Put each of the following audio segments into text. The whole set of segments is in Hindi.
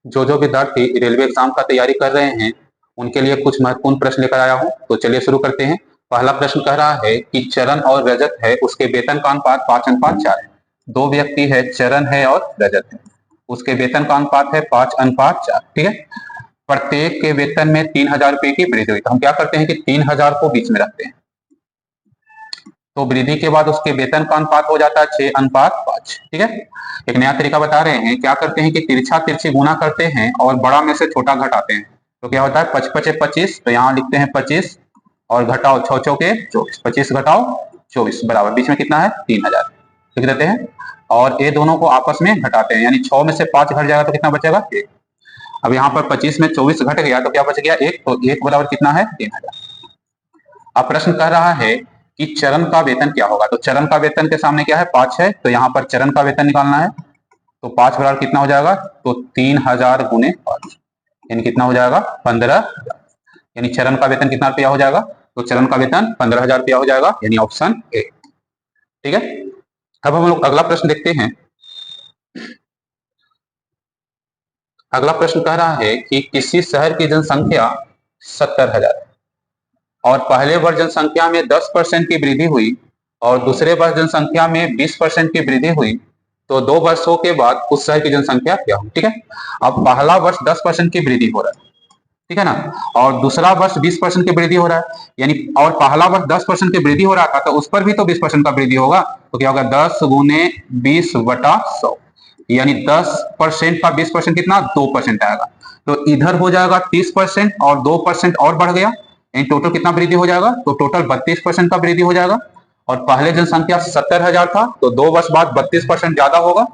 जो जो विद्यार्थी रेलवे एग्जाम का तैयारी कर रहे हैं उनके लिए कुछ महत्वपूर्ण प्रश्न लेकर आया हूं। तो चलिए शुरू करते हैं। पहला प्रश्न कह रहा है कि चरण और रजत है, उसके वेतन का अनुपात 5:4 है। दो व्यक्ति है, चरण है और रजत है, उसके वेतन का अनुपात है 5:4। ठीक है। प्रत्येक के वेतन में 3,000 रुपए की वृद्धि हुई। तो हम क्या करते हैं कि 3,000 को बीच में रखते हैं, तो वृद्धि के बाद उसके वेतन का अनुपात हो जाता है 6:5। ठीक है। एक नया तरीका बता रहे हैं, क्या करते हैं कि तिरछा तिरछी गुना करते हैं और बड़ा में से छोटा घटाते हैं। तो क्या होता है 55-25, तो यहाँ लिखते हैं 25 और घटाओ 6 चौके 24, 25 घटाओ 24 बराबर बीच में कितना है 3,000 लिख देते हैं। और ये दोनों को आपस में घटाते हैं, यानी 6 में से 5 घट जाएगा तो कितना बचेगा 1। अब यहाँ पर 25 में 24 घट गया तो क्या बच गया 1, तो 1 बराबर कितना है 3,000। अब प्रश्न कह रहा है कि चरण का वेतन क्या होगा। तो चरण का वेतन के सामने क्या है 5 है, तो यहाँ पर चरण का वेतन निकालना है। तो 5 बराबर कितना हो जाएगा, तो 3,000 गुने 5 यानी कितना हो जाएगा 15,000। यानी चरण का वेतन कितना रुपया हो जाएगा, तो चरण का वेतन 15,000 रुपया हो जाएगा, यानी ऑप्शन ए। ठीक है। अब हम लोग अगला प्रश्न देखते हैं। अगला प्रश्न कह रहा है कि किसी शहर की जनसंख्या 70,000 है और पहले वर्ष जनसंख्या में 10% की वृद्धि हुई और दूसरे वर्ष जनसंख्या में 20% की वृद्धि हुई, तो 2 वर्षों के बाद उस शहर की जनसंख्या क्या होगी। ठीक है। अब पहला वर्ष 10% की वृद्धि हो रहा है, ठीक है ना, और दूसरा वर्ष 20% की वृद्धि हो रहा है, यानी और पहला वर्ष 10% की वृद्धि हो रहा था तो उस पर भी तो 20% का वृद्धि होगा। तो क्या होगा 10 गुने 20/100, यानी 10% का 20% कितना 2% आएगा। तो इधर हो जाएगा 30% और 2% और बढ़ गया, यानी टोटल कितना वृद्धि हो जाएगा, तो टोटल 32% का वृद्धि हो जाएगा। और पहले जनसंख्या 70,000 था तो 2 वर्ष बाद 32% ज्यादा होगा,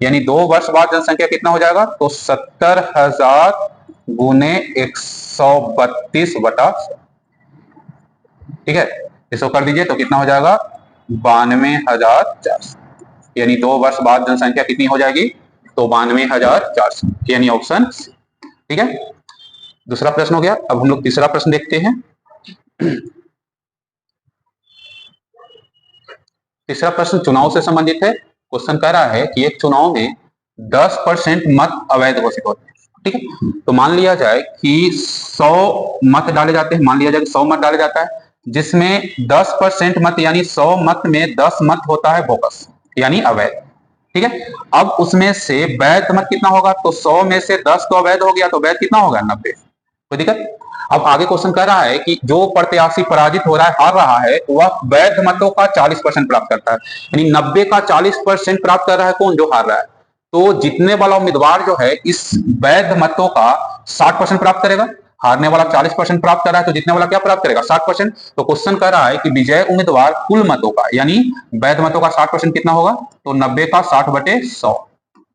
यानी 2 वर्ष बाद जनसंख्या कितना हो जाएगा, तो 70,000 गुने 132/100। ठीक है, इसको कर दीजिए तो कितना हो जाएगा 92,400, यानी 2 वर्ष बाद जनसंख्या कितनी हो जाएगी, तो 92,400, यानी ऑप्शन। ठीक है। दूसरा प्रश्न हो गया। अब हम लोग तीसरा प्रश्न देखते हैं। तीसरा प्रश्न चुनाव से संबंधित है। क्वेश्चन कह रहा है कि एक चुनाव में 10% मत अवैध घोषित होते हैं। ठीक है। तो मान लिया जाए कि 100 मत डाले जाते हैं, मान लिया जाए कि 100 मत डाले जाता है, जिसमें 10% मत यानी 100 मत में 10 मत होता है बोगस यानी अवैध। ठीक है। अब उसमें से वैध मत कितना होगा, तो 100 में से 10 तो अवैध हो गया, तो वैध कितना होगा 90। कोई दिक्कत। अब आगे क्वेश्चन कह रहा है कि जो प्रत्याशी पराजित हो रहा है, हार रहा है, वह वैध मतों का 40% प्राप्त करता है, यानी 90 का 40% प्राप्त कर रहा है कौन, जो हार रहा है। तो जीतने वाला उम्मीदवार जो है इस वैध मतों का 60% प्राप्त करेगा, हारने वाला 40% प्राप्त कर रहा है, तो जीतने वाला क्या प्राप्त करेगा 60%। तो क्वेश्चन कह रहा है कि विजय उम्मीदवार कुल मतों का यानी वैध मतों का 60% कितना होगा, तो 90 का 60/100,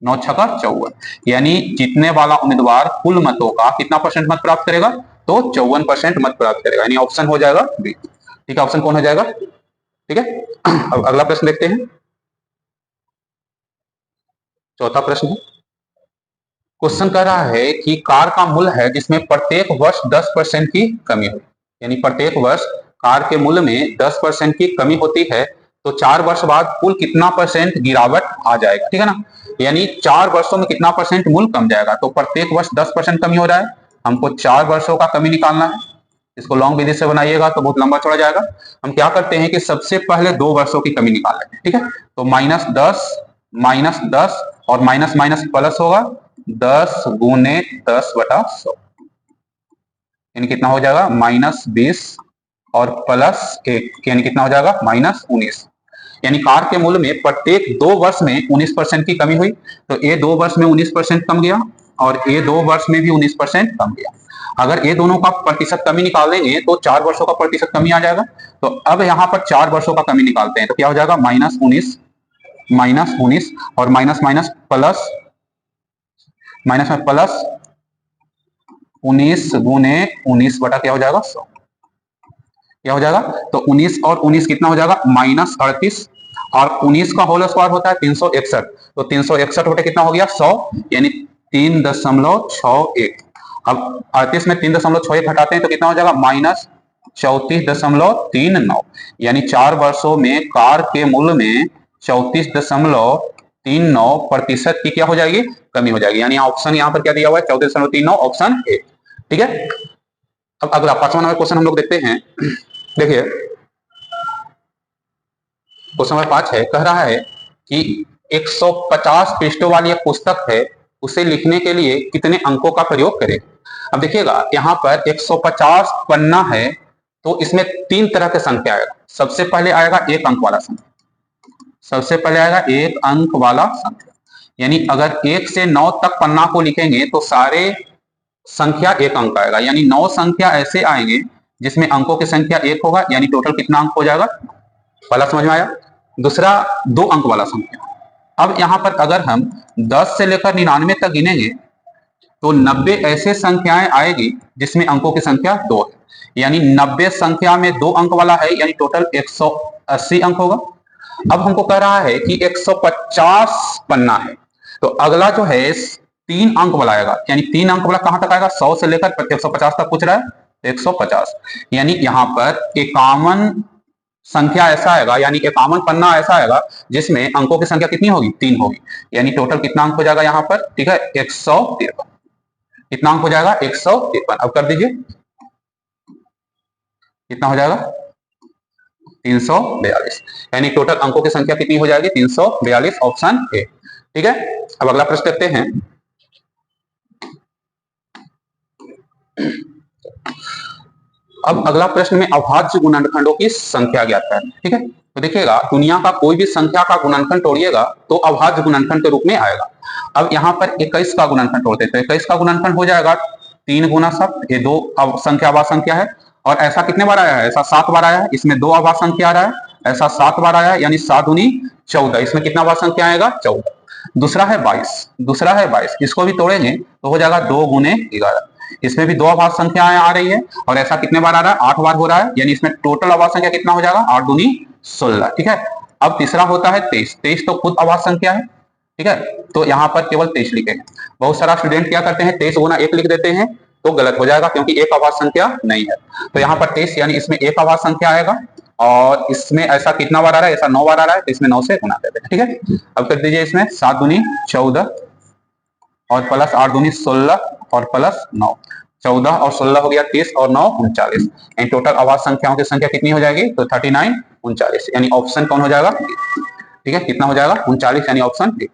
9 छक्का 54, यानी जीतने वाला उम्मीदवार कुल मतों का कितना परसेंट मत प्राप्त करेगा, तो 54% मत प्राप्त करेगा, यानी ऑप्शन हो जाएगा बी। ठीक है, ऑप्शन कौन हो जाएगा। ठीक है। अब अगला प्रश्न देखते हैं। चौथा प्रश्न है। क्वेश्चन कह रहा है कि कार का मूल्य है जिसमें प्रत्येक वर्ष 10% की कमी हुई, यानी प्रत्येक वर्ष कार के मूल्य में 10% की कमी होती है, तो 4 वर्ष बाद कुल कितना परसेंट गिरावट आ जाएगा। ठीक है ना, यानी 4 वर्षों में कितना परसेंट मूल्य कम जाएगा। तो प्रत्येक वर्ष 10% कमी हो रहा है, हमको 4 वर्षों का कमी निकालना है। इसको लॉन्ग विधि से बनाइएगा तो बहुत लंबा चौड़ा जाएगा। हम क्या करते हैं कि सबसे पहले 2 वर्षों की कमी निकाल लेते हैं। ठीक है, तो -10 और माइनस माइनस प्लस होगा 10 गुने 10/100, यानी कितना हो जाएगा -20 और +1 यानी कितना हो जाएगा -19, यानी कार के मूल्य में प्रत्येक 2 वर्ष में 19% की कमी हुई। तो ये 2 वर्ष में 19% कम गया और ये 2 वर्ष में भी 19% कम गया। अगर ये दोनों का प्रतिशत कमी निकाल देंगे तो 4 वर्षों का प्रतिशत कमी आ जाएगा। तो अब यहाँ पर 4 वर्षों का कमी निकालते हैं तो क्या हो जाएगा -19 और माइनस माइनस प्लस, माइनस में प्लस 19 गुने 19 बटा क्या हो जाएगा 100, क्या हो जाएगा, तो 19 और 19 कितना हो जाएगा -38 और 19 का होल स्क्वायर होता है 361, तो 361 बटे कितना हो गया 100, यानी 3.61। अब 38 में 3.61 घटाते हैं तो कितना हो जाएगा -34.39, यानी 4 वर्षों में कार के मूल्य में 34.39 14.39% की क्या हो जाएगी, कमी हो जाएगी। यानी ऑप्शन यहाँ पर क्या दिया हुआ है, 14.39, ऑप्शन ए। ठीक है, अब अगला 5वां नंबर क्वेश्चन हम लोग देखते हैं। देखिए क्वेश्चन नंबर 5 है, कह रहा है कि 150 पृष्ठों वाली एक पुस्तक है, उसे लिखने के लिए कितने अंकों का प्रयोग करें। अब देखिएगा यहाँ पर 150 पन्ना है, तो इसमें 3 तरह के संख्या आएगा। सबसे पहले आएगा 1 अंक वाला संख्या, सबसे पहले आएगा 1 अंक वाला संख्या, यानी अगर 1 से 9 तक पन्ना को लिखेंगे तो सारे संख्या 1 अंक आएगा, यानी 9 संख्या ऐसे आएंगे जिसमें अंकों की संख्या 1 होगा, यानी टोटल कितना अंक हो जाएगा। पहला समझ में आया। दूसरा 2 अंक वाला संख्या, अब यहां पर अगर हम 10 से लेकर 99 तक गिनेंगे तो 90 ऐसे संख्याएं आएगी जिसमें अंकों की संख्या 2 है, यानी 90 संख्या में 2 अंक वाला है, यानी टोटल 180 अंक होगा। अब हमको कह रहा है कि 150 पन्ना है, तो अगला जो है 3 अंक वाला आएगा, यानी 3 अंक वाला कहां तक आएगा, 100 से लेकर 150 तक पूछ रहा है, 150, यानी यहां पर 51 संख्या ऐसा आएगा, यानी 51 पन्ना ऐसा आएगा जिसमें अंकों की संख्या कितनी होगी, 3 होगी, यानी टोटल कितना अंक हो जाएगा यहाँ पर, ठीक है, 153। कितना अंक हो जाएगा, 153। अब कर दीजिए, कितना हो जाएगा, 342, यानी टोटल अंकों की संख्या कितनी हो जाएगी, 342, ऑप्शन ए। ठीक है, अब अगला प्रश्न देखते हैं। अब अगला प्रश्न में अभाज्य गुणनखंडों की संख्या ज्ञात करें। ठीक है, तो देखिएगा दुनिया का कोई भी संख्या का गुणनखंड तोड़िएगा तो अभाज्य गुणनखंड के रूप में आएगा। अब यहाँ पर 21 का गुणनखंड तोड़ते तो 21 का गुणनखंड हो जाएगा 3 गुना 7, ये 2 संख्या अभाज्य संख्या है, और ऐसा कितने बार आया है, ऐसा 7 बार आया है, इसमें 2 अभाज्य संख्या आ रहा है, ऐसा 7 बार आया है, यानी 7 दूनी 14, इसमें कितना अभाज्य संख्या आएगा, 14। दूसरा है 22, इसको भी तोड़ेंगे तो हो जाएगा 2 गुने 11, इसमें भी 2 अभाज्य संख्याएं आ रही है, और ऐसा कितने बार आ रहा है, 8 बार हो रहा है, यानी इसमें टोटल अभाज्य संख्या कितना हो जाएगा, 8 दूनी 16। ठीक है, अब तीसरा होता है 23 तो खुद अभाज्य संख्या है। ठीक है, तो यहाँ पर केवल 23 लिखेंगे। बहुत सारा स्टूडेंट क्या करते हैं, 23 गुना 1 लिख देते हैं, तो गलत हो जाएगा क्योंकि एक अभाज्य संख्या नहीं है। तो यहाँ पर 23 यानी इसमें एक अभाज्य संख्या आएगा, और इसमें ऐसा कितना बार आ रहा है, ऐसा 9 बार आ रहा है, तो इसमें 9 से गुना देते हैं। ठीक है, अब कर दीजिए इसमें 7 दूनी 14 और प्लस 8 दूनी 16 और प्लस 9, 14 और 16 हो गया 30 और 9 39, यानी टोटल अभाज्य संख्याओं की संख्या कितनी हो जाएगी, तो 39 39, यानी ऑप्शन कौन हो जाएगा, ठीक है, कितना हो जाएगा 39, यानी ऑप्शन डी।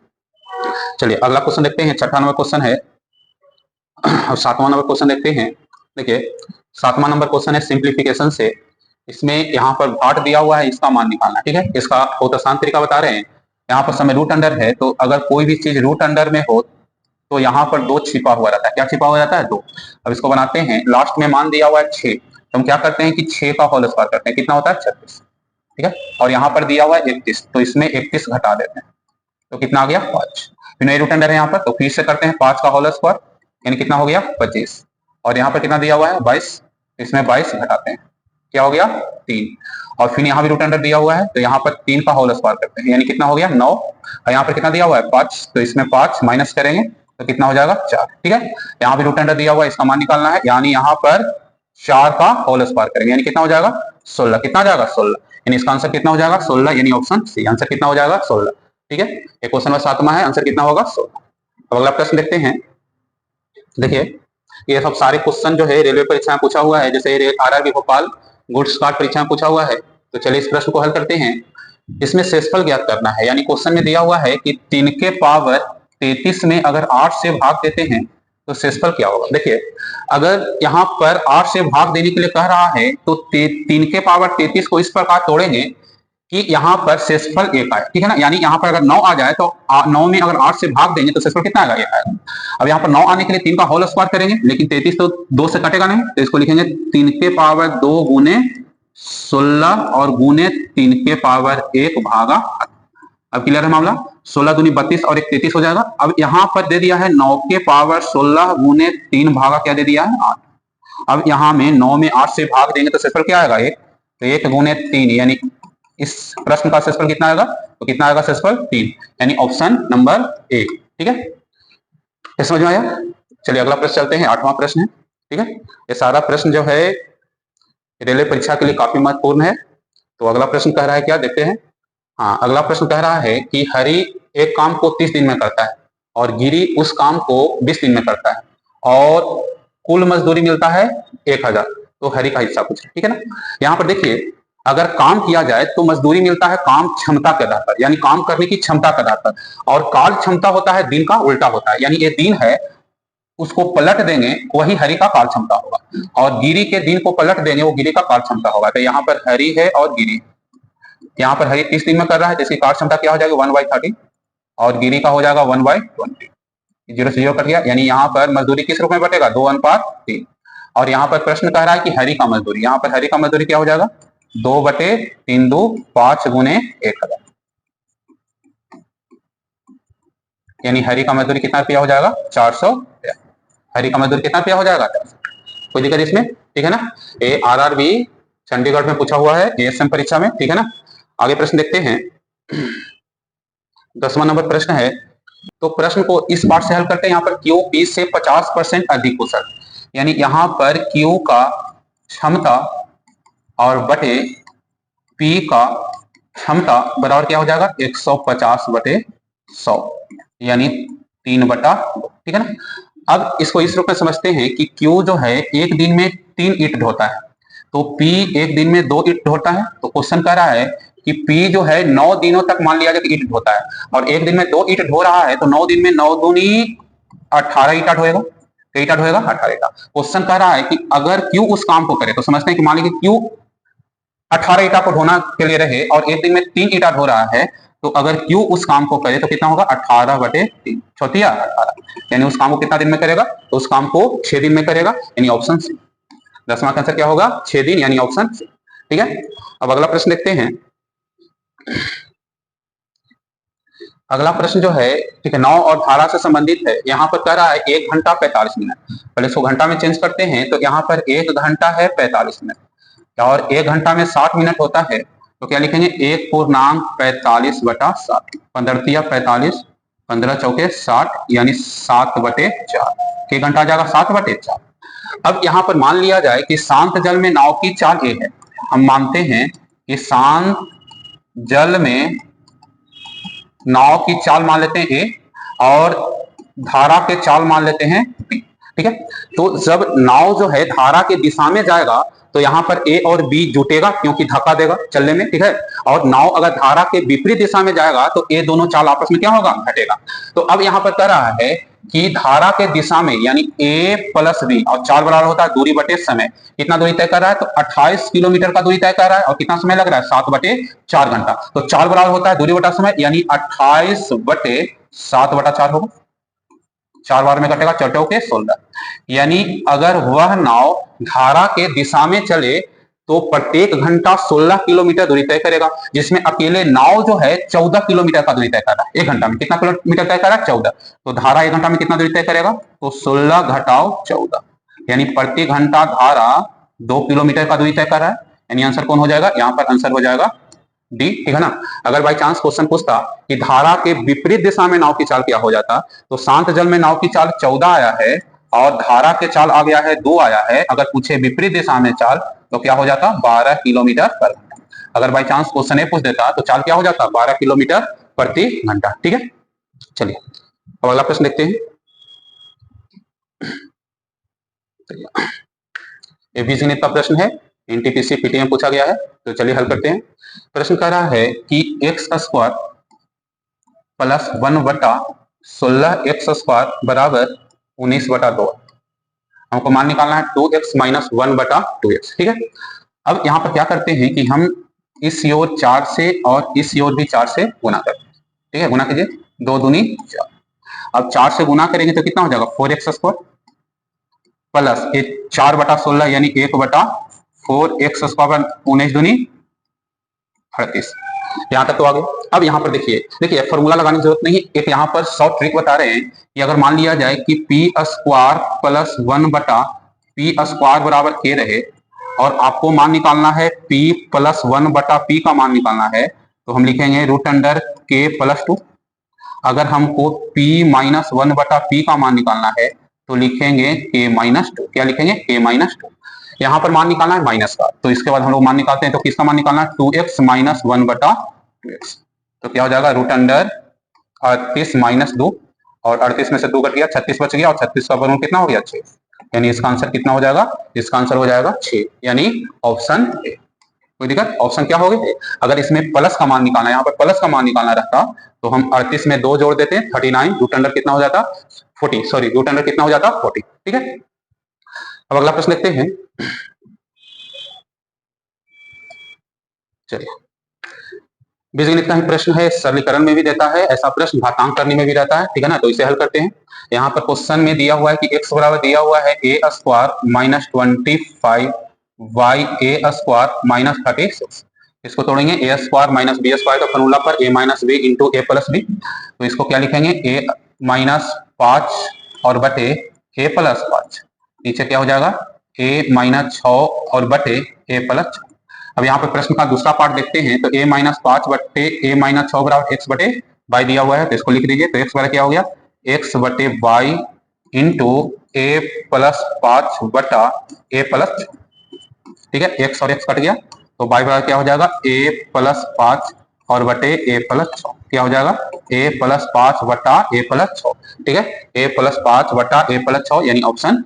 चलिए अगला क्वेश्चन देखते हैं, 6वां नंबर क्वेश्चन है, और 7वां नंबर क्वेश्चन देखते हैं। देखिए 7वां नंबर क्वेश्चन है सिंप्लीफिकेशन से, इसमें यहाँ पर भाट दिया हुआ है, इसका मान निकालना। ठीक है, इसका बहुत आसान तरीका बता रहे हैं। यहाँ पर समय रूट अंडर है, तो अगर कोई भी चीज रूट अंडर में हो तो यहाँ पर 2 छिपा हुआ रहता है। क्या छिपा हुआ रहता है, 2। अब इसको बनाते हैं, लास्ट में मान दिया हुआ है 6, तो हम क्या करते हैं कि 6 का होल स्क्वायर करते हैं, कितना होता है 36। ठीक है, और यहाँ पर दिया हुआ है 31, तो इसमें 31 घटा देते हैं, तो कितना आ गया 5। फिर रूट अंडर है यहाँ पर, तो फिर से करते हैं 5 का होल स्क्वायर, यानी कितना हो गया 25, और यहाँ पर कितना दिया हुआ है 22, इसमें 22 घटाते हैं, क्या हो गया 3, और फिर यहाँ भी रूट अंडर दिया हुआ है, तो यहाँ पर 3 का होल स्क्वायर करते हैं, यानी कितना हो गया 9, और यहाँ पर कितना दिया हुआ है 5, तो इसमें 5 माइनस करेंगे तो कितना हो जाएगा 4। ठीक है, यहाँ भी रूट अंडर दिया हुआ है, इसका मान निकालना है, यानी यहाँ पर 4 का होल स्क्वायर करेंगे, यानी कितना हो जाएगा 16, कितना हो जाएगा 16, यानी इसका आंसर कितना हो जाएगा 16, यानी ऑप्शन सी, आंसर कितना हो जाएगा 16। ठीक है, ये क्वेश्चन नंबर 7वां है, आंसर कितना होगा 16। अब अगला प्रश्न देखते हैं। देखिए ये सब सारे क्वेश्चन जो है रेलवे परीक्षा में पूछा हुआ है, जैसे आरआरबी भोपाल गुड्स कार्ड परीक्षा में पूछा हुआ है, तो चलिए इस प्रश्न को हल करते हैं। इसमें शेषफल ज्ञात करना है, यानी क्वेश्चन में दिया हुआ है कि 3 के पावर 33 में अगर 8 से भाग देते हैं तो शेषफल क्या होगा। देखिए अगर यहाँ पर 8 से भाग देने के लिए कह रहा है तो 3 के पावर 33 को इस प्रकार तोड़ेंगे कि यहाँ पर शेषफल 1 आए। ठीक है ना, यानी यहाँ पर अगर 9 आ जाए तो 9 में अगर 8 से भाग देंगे तो शेषफल कितना आएगा, 1 आएगा। अब यहाँ पर 9 आने के लिए 3 का होल स्क्वायर करेंगे, लेकिन 33 तो 2 से कटेगा नहीं, तो इसको लिखेंगे 3 के पावर 2 गुने 16 और गुने 3 के पावर 1 भागा। अब क्लियर है मामला, 16 दूनी 32 और 1 33 हो जाएगा। अब यहाँ पर दे दिया है 9 के पावर 16 गुने 3 भागा क्या दे दिया है 8। अब यहाँ में 9 में 8 से भाग देंगे तो शेषफल क्या आएगा 1, तो 1 गुने 3, यानी इस प्रश्न का शेषफल कितना आएगा, तो कितना आएगा शेषफल 3, यानी ऑप्शन नंबर 1। ठीक है, ये समझ में आया। चलिए अगला प्रश्न चलते हैं, 8वां प्रश्न है। ठीक है, ये सारा प्रश्न जो है रेलवे परीक्षा के लिए काफी महत्वपूर्ण है। तो अगला प्रश्न कह रहा है क्या, देखते हैं। हाँ, अगला प्रश्न कह रहा है कि हरी एक काम को 30 दिन में करता है और गिरी उस काम को 20 दिन में करता है और कुल मजदूरी मिलता है 1000, तो हरी का हिस्सा कुछ है, ठीक है ना। यहाँ पर देखिए, अगर काम किया जाए तो मजदूरी मिलता है काम क्षमता के आधार पर, यानी काम करने की क्षमता के आधार पर, और काल क्षमता होता है दिन का उल्टा होता है, यानी ये दिन है उसको पलट देंगे वही हरि का काल क्षमता होगा, और गिरी के दिन को पलट देंगे वो गिरी का काल क्षमता होगा। तो यहाँ पर हरि है और गिरी, यहाँ पर हरि 30 दिन में कर रहा है, जिसकी काल क्षमता क्या हो जाएगी 1/30, और गिरी का हो जाएगा 1/20। 0 से 0 कट गया, यानी यहाँ पर मजदूरी किस रूप में बटेगा 2:3। और यहाँ पर प्रश्न कह रहा है कि हरि का मजदूरी, यहाँ पर हरि का मजदूरी क्या हो जाएगा 2/3 2 5 गुने 1000, यानी हरि का मजदूरी कितना रुपया हो जाएगा 400 रुपया। हरि का मजदूरी कितना रुपया हो जाएगा 400। कोई दिक्कत इसमें, ठीक है ना। ये RRB चंडीगढ़ में पूछा हुआ है ASM परीक्षा में, ठीक है ना। आगे प्रश्न देखते हैं। 10वां नंबर प्रश्न है, तो प्रश्न को इस पार्ट से हल करते हैं। यहाँ पर Q P से 50% अधिक कुशल, यानी यहाँ पर Q का क्षमता और बटे P का क्षमता बराबर क्या हो जाएगा 150/100, यानी 3/2, ठीक है ना। अब इसको इस रूप में समझते हैं कि Q जो है एक दिन में 3 ईंट ढोता है, तो P एक दिन में 2 ईंट ढोता है। तो क्वेश्चन कह रहा है कि P जो है 9 दिनों तक मान लिया जाए कि ईंट ढोता है, और एक दिन में 2 ईंट ढो रहा है, तो 9 दिन में 9 दूनी 18 ईंटा ढोएगा। कई ईंटा ढोएगा 18 ईंटा। क्वेश्चन कह रहा है कि अगर Q उस काम को करे, तो समझते हैं कि मान लीजिए Q 18 ईंटा को ढोना के लिए रहे और एक दिन में 3 ईंटा ढो रहा है, तो अगर Q उस काम को करे तो कितना होगा 18/3, चौथिया 18, यानी उस काम को कितना दिन में करेगा, तो उस काम को 6 दिन में करेगा, यानी ऑप्शन सी। 10वां का आंसर क्या होगा 6 दिन, यानी ऑप्शन सी, ठीक है। अब अगला प्रश्न देखते हैं। अगला प्रश्न जो है, ठीक है, 9 और धारा से संबंधित है। यहाँ पर कह रहा है 1 घंटा 45 मिनट। पहले इसको घंटा में चेंज करते हैं, तो यहाँ पर 1 घंटा है 45 मिनट, और 1 घंटा में 60 मिनट होता है, तो क्या लिखेंगे 1/45/7, 15 45, 15 चौके 60, यानी 7/4। के घंटा आ जाएगा 7/4। अब यहाँ पर मान लिया जाए कि शांत जल में नाव की चाल ए है। हम मानते हैं कि शांत जल में नाव की चाल मान लेते हैं ए, और धारा के चाल मान लेते हैं बी, ठीक है। तो जब नाव जो है धारा के दिशा में जाएगा, तो यहाँ पर ए और बी जुटेगा, क्योंकि धक्का देगा चलने में, ठीक है। और नाव अगर धारा के विपरीत दिशा में जाएगा, तो ये दोनों चाल आपस में क्या होगा घटेगा। तो अब यहाँ पर कह रहा है कि धारा के दिशा में, यानी A + B, और चाल बराबर होता है दूरी बटे समय। कितना दूरी तय कर रहा है, तो 28 किलोमीटर का दूरी तय कर रहा है, और कितना समय लग रहा है 7/4 घंटा। तो चाल बराबर होता है दूरी बटा समय, यानी 28/7/4 होगा। 4 बार में कटेगा, 4 के 16, यानी अगर वह नाव धारा के दिशा में चले तो प्रत्येक घंटा 16 किलोमीटर दूरी तय करेगा, जिसमें अकेले नाव जो है 14 किलोमीटर का दूरी तय कर रहा है। 1 घंटा में कितना किलोमीटर तय कर रहा है 14, तो धारा 1 घंटा में कितना दूरी तय करेगा, तो 16 घटाओ 14, यानी प्रति घंटा धारा 2 किलोमीटर का दूरी तय कर रहा है, यानी आंसर कौन हो जाएगा, यहाँ पर आंसर हो जाएगा डी, ठीक है ना। अगर बाई चांस क्वेश्चन पूछता कि धारा के विपरीत दिशा में नाव की चाल क्या हो जाता, तो शांत जल में नाव की चाल 14 आया है और धारा के चाल आ गया है 2 आया है। अगर पूछे विपरीत दिशा में चाल, तो क्या हो जाता 12 किलोमीटर पर घंटा। अगर बाई चांस क्वेश्चन ए पूछ देता तो चाल क्या हो जाता 12 किलोमीटर प्रति घंटा, ठीक है। चलिए अब अगला प्रश्न देखते हैं। ये बीजगणित का प्रश्न है, NTPC PT में पूछा गया है, तो चलिए हल करते हैं। प्रश्न कह रहा है कि x² + 1/16x² बराबर 19/2। हमको मान निकालना है 2x - 1/2x, ठीक है। अब यहाँ पर क्या करते हैं कि हम इस ओर 4 से और इस ओर भी 4 से गुना करते हैं, ठीक है। गुना कीजिए, 2 दूनी 4। अब 4 से गुना करेंगे तो कितना हो जाएगा 4x² प्लस 4/16, यानी 1/4x², 19 दूनी 38। यहाँ तक तो आ गए। अब यहाँ पर देखिए फॉर्मूला लगाने की जरूरत नहीं, एक यहाँ पर शॉर्ट ट्रिक बता रहे हैं कि अगर मान लिया जाए कि p² + 1/p² बराबर k रहे, और आपको मान निकालना है p + 1/p का मान निकालना है, तो हम लिखेंगे √k + 2। अगर हमको p - 1/p का मान निकालना है, तो लिखेंगे k - 2। क्या लिखेंगे k - 2। यहाँ पर मान निकालना है माइनस का, तो इसके बाद हम लोग मान निकालते हैं, तो किसका मान निकालना है 2x - 1/2x। तो क्या हो जाएगा 38 माइनस 2, और 38 में से 2 कट गया, 36 बच गया, और 36 का वर्गमूल कितना हो गया 6, यानी इसका आंसर कितना हो जाएगा, इसका आंसर हो जाएगा 6, यानी ऑप्शन ए। कोई दिक्कत, ऑप्शन क्या हो गया। अगर इसमें प्लस का मान निकालना, यहाँ पर प्लस का मान निकालना रहता तो हम 38 में 2 जोड़ देते, 39, रूट अंडर कितना हो जाता 40, सॉरी रूट अंडर कितना हो जाता 40। ठीक है, अब अगला प्रश्न देखते हैं। चलिए, बीजगणित का ही प्रश्न है, सरलीकरण में भी देता है ऐसा प्रश्न, घातांक करने में भी रहता है, ठीक है ना। तो इसे हल करते हैं। यहाँ पर क्वेश्चन में दिया हुआ है कि x बराबर दिया हुआ है ए स्क्वायर माइनस 25 वाई ए स्क्वायर माइनस 36। इसको तोड़ेंगे, ए स्क्वायर माइनस बी स्क्वायर का फॉर्मूला पर ए माइनस बी इंटू ए प्लस बी, तो इसको क्या लिखेंगे, ए माइनस 5 और बटे ए प्लस 5, नीचे क्या हो जाएगा ए माइनस 6 और बटे ए प्लस। अब यहाँ पे प्रश्न का दूसरा पार्ट देखते हैं, तो a माइनस 5 बटे ए माइनस 6 बराबर एक्स बटे वाई दिया हुआ है, तो इसको लिख दीजिए। तो एक्स बराबर क्या हो गया, एक्स बटे वाई इंटू ए प्लस 5 बटा ए प्लस, ठीक है, एक्स और एक्स कट गया, तो वाई बराबर क्या हो जाएगा, ए प्लस 5 और बटे ए प्लस 6, क्या हो जाएगा ए प्लस 5 बटा ए प्लस 6, ठीक है, ए प्लस 5 बटा ए प्लस 6, यानी ऑप्शन,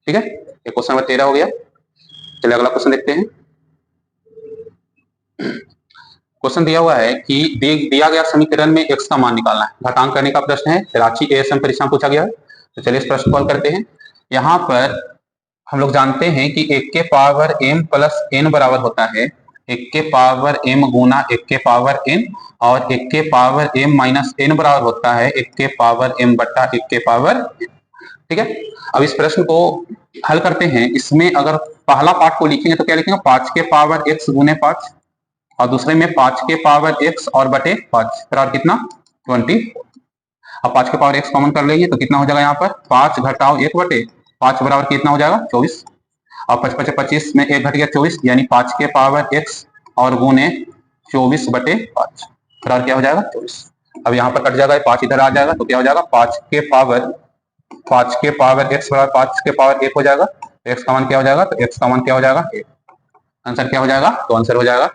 ठीक है। ये क्वेश्चन नंबर 13 हो गया। चलिए अगला क्वेश्चन देखते हैं। क्वेश्चन दिया हुआ है कि दिया गया समीकरण में x का मान निकालना है, घातांक करने का प्रश्न है, रांची एएसएम परीक्षा में पूछा गया है। तो चलिए इस प्रश्न को हल करते हैं। यहाँ पर हम लोग जानते हैं कि 1 के पावर m प्लस n बराबर होता है 1 के पावर m गुना 1 के पावर n, और 1 के पावर m माइनस n बराबर होता है 1 के पावर m बट्टा 1 के पावर n, ठीक है। अब इस प्रश्न को हल करते हैं। इसमें अगर पहला पार्ट को लिखेंगे तो क्या लिखेंगे, 5 के पावर x गुने 5, और दूसरे में 5 के पावर x और बटे 5 बराबर कितना 24। अब 5 के पावर x कॉमन कर लेंगे तो कितना हो जाएगा, यहाँ पर 5 घटाओ 1 बटे 5 बराबर कितना हो जाएगा 24, और 5 25 में 1 घट गया 24, यानी 5 के पावर x और गुने 24 बटे 5 बराबर क्या हो जाएगा 24। अब यहाँ पर कट जाएगा, 5 इधर आ जाएगा, तो क्या हो जाएगा 5 के पावर x बराबर 5 के पावर 1 हो जाएगा, तो x का मान क्या हो जाएगा, तो x का मान क्या हो जाएगा 1, आंसर क्या हो जाएगा, तो आंसर हो जाएगा,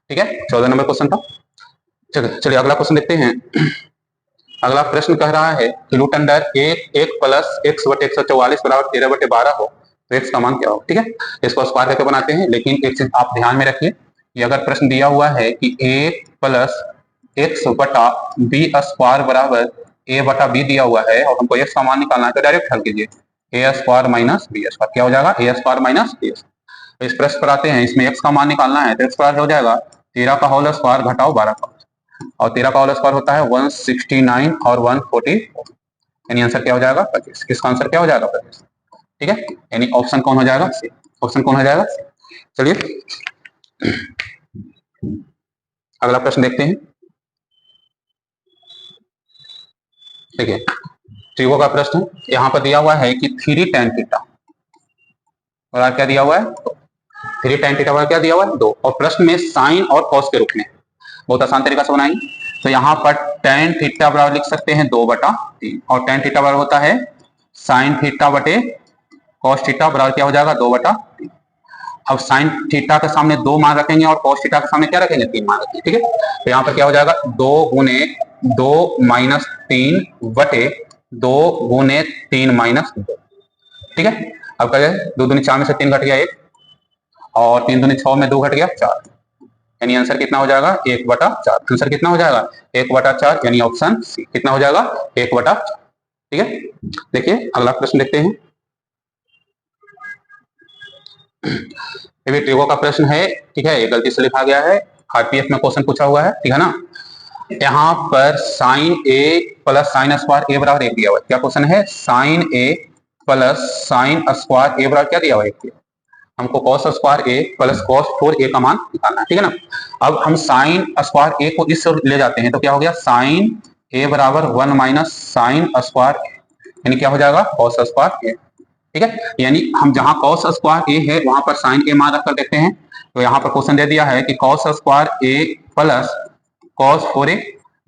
ठीक है। 14 नंबर क्वेश्चन था। चलिए अगला क्वेश्चन देखते हैं। अगला प्रश्न कह रहा है कि रूट अंडर 1 प्लस एक्स बटे 144 बराबर 13 बटे 12 हो, तो एक्स का मान क्या हो, ठीक है। इसको स्क्वायर करके बनाते हैं, लेकिन एक चीज आप ध्यान में रखिए, कि अगर प्रश्न दिया हुआ है कि a प्लस एक्स बटा बी स्क्वायर बराबर a बटा बी दिया हुआ है, और हमको एक्स का मान निकालना है, तो डायरेक्ट हल कीजिए, ए स्क्वायर माइनस बी स्क्वायर, क्या हो जाएगा ए स्क्वायर माइनस बी स्क्वायर। तो इस प्रश्न पर आते हैं, इसमें x का मान निकालना है, तो एक्स स्क्वायर हो जाएगा 13 का होल स्क्वायर घटाओ 12 का, और 13 का होल स्क्वायर होता है 169 और 144, यानी आंसर क्या हो जाएगा 25। इसका आंसर क्या हो जाएगा 25, ठीक है, यानी ऑप्शन कौन हो जाएगा, ऑप्शन कौन हो जाएगा। चलिए अगला प्रश्न देखते हैं। देखिए ट्रिगो का प्रश्न यहाँ पर दिया हुआ है कि 3 tan थीटा, और क्या दिया हुआ है, 3 tan थीटा क्या दिया हुआ है 2, और प्रश्न में साइन और कॉस के रूप में, बहुत आसान तरीका से बनाएंगे। तो यहाँ पर tan थीटा बराबर लिख सकते हैं 2/3, और tan थीटा बराबर होता है साइन थीटा बटे कॉस थीटा बराबर क्या हो जाएगा 2/3। अब साइन थीटा के सामने 2 मान रखेंगे, और कॉस थीटा के सामने क्या रखेंगे 3 मान रखेंगे, ठीक है। तो यहाँ पर क्या हो जाएगा 2 गुने 2 माइनस 3 बटे 2 गुने 3 माइनस 2, ठीक है। अब क्या 2 दूनी 4 में से 3 घट गया 1, और 3 दूनी 6 में 2 घट गया 4, यानी आंसर कितना हो जाएगा 1/4। आंसर कितना हो जाएगा 1/4, यानी ऑप्शन सी कितना हो जाएगा 1/4, ठीक है। देखिए अगला प्रश्न देखते हैं। ये भी ट्रिगो का प्रश्न है, ठीक है, ये गलती से लिखा गया है, आरपीएफ में क्वेश्चन पूछा हुआ है, ठीक है ना। यहाँ पर साइन ए प्लस साइन स्क्वायर ए बराबर 1 दिया हुआ है, क्या क्वेश्चन है, साइन ए प्लस साइन स्क्वायर ए बराबर क्या दिया हुआ है 1, हमको cos स्क्वायर ए प्लस cos 4a का मान निकालना है, ठीक है ना। अब हम साइन स्क्वायर ए को इस ओर ले जाते हैं, तो क्या हो गया साइन ए बराबर 1 माइनस साइन स्क्वायर, यानी क्या हो जाएगा cos स्क्वायर ए, ठीक है। यानी हम जहां cos स्क्वायर ए है वहां पर साइन ए मान रखकर देखते हैं। तो यहाँ पर क्वेश्चन दे दिया है कि cos स्क्वायर ए प्लस cos 4a,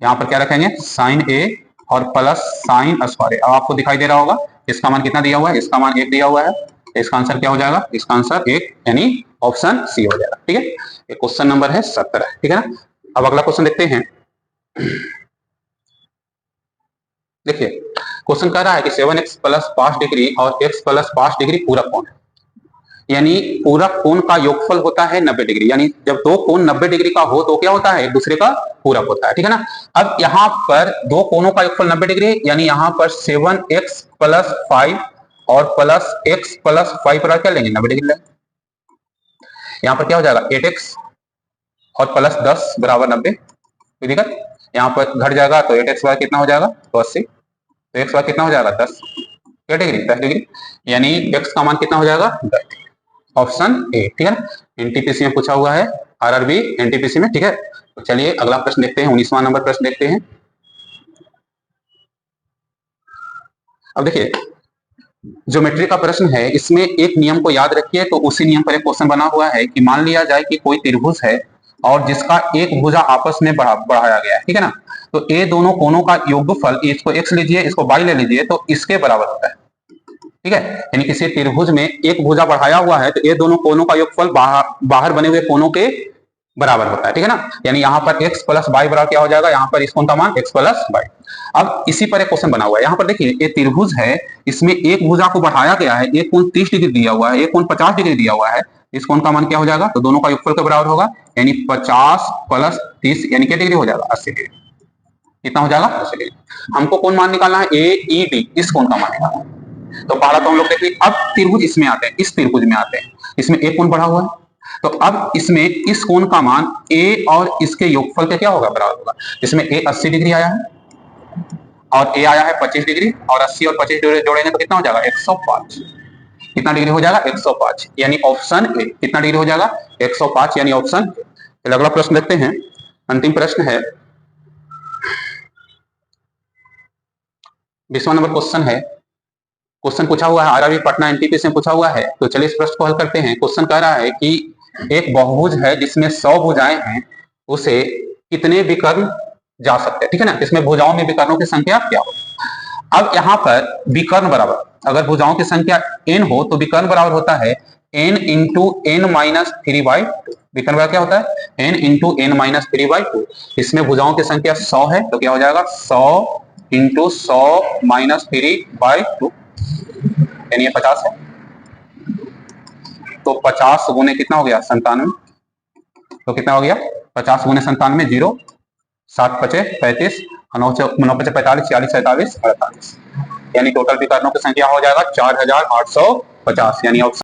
यहाँ पर क्या रखेंगे साइन ए और प्लस साइन स्क्वायर ए। अब आपको दिखाई दे रहा होगा इसका मान कितना दिया हुआ है, इसका मान 1 दिया हुआ है, इसका आंसर क्या हो जाएगा, इसका आंसर 1, यानी ऑप्शन सी हो जाएगा, ठीक है। ये क्वेश्चन नंबर है 17, ठीक है ना। अब अगला क्वेश्चन देखते हैं। देखिए क्वेश्चन कह रहा है कि 7x प्लस 5 डिग्री और x प्लस 5 डिग्री पूरक कोण है, यानी पूरक कोण का योगफल होता है 90 डिग्री, यानी जब दो कोण 90 डिग्री का हो तो क्या होता है, एक दूसरे का पूरक होता है, ठीक है ना। अब यहाँ पर दो कोणों का योगफल 90 डिग्री, यानी यहाँ पर 7x प्लस 5 और प्लस x प्लस 5 पर क्या लेंगे, 90 डिग्री लेंगे। यहाँ पर क्या हो जाएगा 8x और प्लस 10 बराबर 90, कोई दिक्कत, यहाँ पर घट जाएगा तो 8x बार कितना हो जाएगा, तो 80, तो x बार कितना हो जाएगा 10 डिग्री 10 डिग्री, यानी x का मान कितना हो जाएगा 10, ऑप्शन ए, ठीक है ना। एनटीपीसी में पूछा हुआ है, आरआरबी एनटीपीसी में, ठीक है। तो चलिए अगला प्रश्न देखते हैं, 19वां नंबर प्रश्न देखते हैं। अब देखिए ज्योमेट्री का प्रश्न है, इसमें एक नियम को याद रखिए। तो उसी नियम पर एक क्वेश्चन बना हुआ है कि मान लिया जाए कि कोई त्रिभुज है और जिसका एक भुजा आपस में बढ़ाया गया है, ठीक है ना। तो ये दोनों कोणों का योगफल, इसको x लीजिए, इसको y ले लीजिए, तो इसके बराबर होता है, ठीक है। यानी किसी त्रिभुज में एक भुजा बढ़ाया हुआ है तो ये दोनों कोणों का योगफल बाहर बने हुए कोणों के बराबर होता है, ठीक है ना। यानी यहाँ पर x प्लस वाई बराबर क्या हो जाएगा, यहाँ पर इस कोण का मान x प्लस वाई। अब इसी पर एक क्वेश्चन बना हुआ है, यहाँ पर देखिए ये त्रिभुज है, इसमें एक भुजा को बढ़ाया गया है, एक कोण 30 डिग्री दिया हुआ है, एक कोण 50 डिग्री दिया हुआ है, इस कोण का मान क्या हो जाएगा, तो दोनों का योगफल के बराबर होगा, यानी 50 प्लस 30 यानी क्या डिग्री हो जाएगा, 80 डिग्री। कितना हो जाएगा, 80 डिग्री। हमको कौन मान निकालना है, AED, इस कोण का मान निकालना है। तो पहला तो हम लोग देखिए, अब त्रिभुज इसमें आते हैं, इस त्रिभुज में आते हैं, इसमें एक कोण बढ़ा हुआ है, तो अब इसमें इस कोण का मान a और इसके योगफल के क्या होगा, बराबर होगा। इसमें a 80 डिग्री आया है और a आया है 25 डिग्री, और 80 और 25 डिग्री जोड़ेंगे तो कितना हो जाएगा, 105। कितना डिग्री हो जाएगा, 105, यानी ऑप्शन ए। कितना डिग्री हो जाएगा, 105, यानी ऑप्शन ए। चलिए अगला प्रश्न देखते हैं, अंतिम प्रश्न है, 20वां नंबर क्वेश्चन है। क्वेश्चन पूछा हुआ है, आरआरबी पटना एनटीपीसी से पूछा हुआ है। तो चलिए इस प्रश्न को हल करते हैं। क्वेश्चन कह रहा है कि एक बहुभुज है जिसमें 100 भुजाएं हैं, उसे कितने विकर्ण जा सकते हैं, ठीक है ना। इसमें भुजाओं में विकर्णों की संख्या क्या हो। अब यहाँ पर विकर्ण बराबर, अगर भुजाओं की संख्या n हो तो विकर्ण बराबर होता है n इंटू n माइनस 3/2। विकर्ण बराबर क्या होता है, n इंटू n माइनस 3/2। इसमें भुजाओं की संख्या 100 है तो क्या हो जाएगा, 100 इंटू 100 माइनस 3/2, यानी ये 50 है। तो 50 गुने कितना हो गया, 97। तो कितना हो गया, 50 गुने 97, 0, 7 पचे 35, 9 पचे 45, 46 47 48, यानी टोटल विकर्णों की संख्या हो जाएगा 4850, यानी ऑप्शन